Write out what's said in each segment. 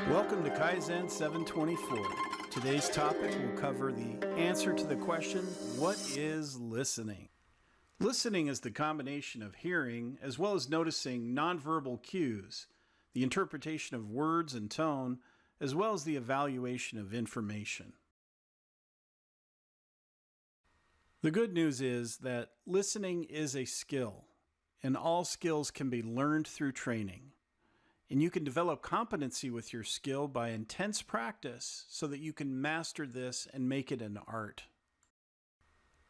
Welcome to Kaizen 724. Today's topic will cover the answer to the question, what is listening? Listening is the combination of hearing as well as noticing nonverbal cues, the interpretation of words and tone, as well as the evaluation of information. The good news is that listening is a skill, and all skills can be learned through training. And you can develop competency with your skill by intense practice so that you can master this and make it an art.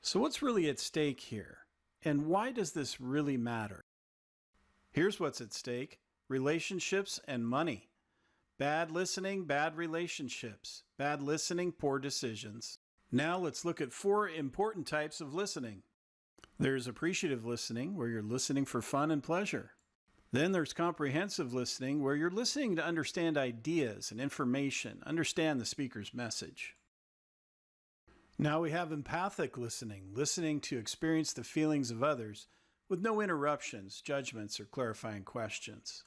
So what's really at stake here? And why does this really matter? Here's what's at stake: relationships and money. Bad listening, bad relationships. Bad listening, poor decisions. Now let's look at 4 important types of listening. There's appreciative listening, where you're listening for fun and pleasure. Then there's comprehensive listening, where you're listening to understand ideas and information, understand the speaker's message. Now we have empathic listening, listening to experience the feelings of others with no interruptions, judgments, or clarifying questions.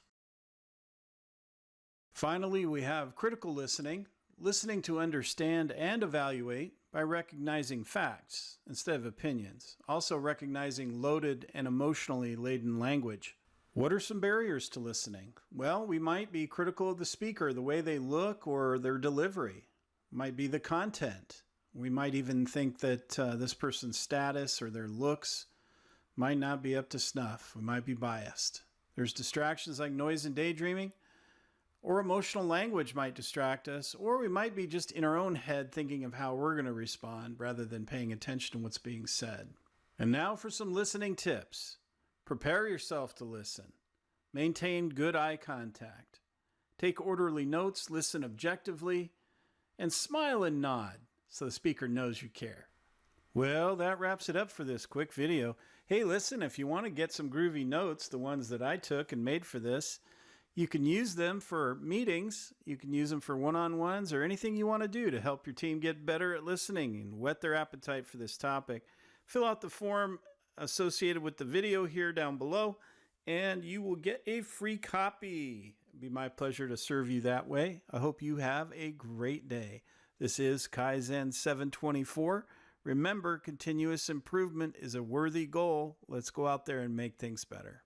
Finally, we have critical listening, listening to understand and evaluate by recognizing facts instead of opinions, also recognizing loaded and emotionally laden language. What are some barriers to listening? Well, we might be critical of the speaker, the way they look or their delivery. Might be the content. We might even think that this person's status or their looks might not be up to snuff. We might be biased. There's distractions like noise and daydreaming, or emotional language might distract us, or we might be just in our own head thinking of how we're going to respond rather than paying attention to what's being said. And now for some listening tips. Prepare yourself to listen. Maintain good eye contact. Take orderly notes, listen objectively, and smile and nod so the speaker knows you care. Well, that wraps it up for this quick video. Hey, listen, if you want to get some groovy notes, the ones that I took and made for this, you can use them for meetings. You can use them for one-on-ones or anything you want to do to help your team get better at listening and whet their appetite for this topic. Fill out the form associated with the video here down below, and you will get a free copy. It'd be my pleasure to serve you that way. I hope you have a great day. This is Kaizen 724. Remember, continuous improvement is a worthy goal. Let's go out there and make things better.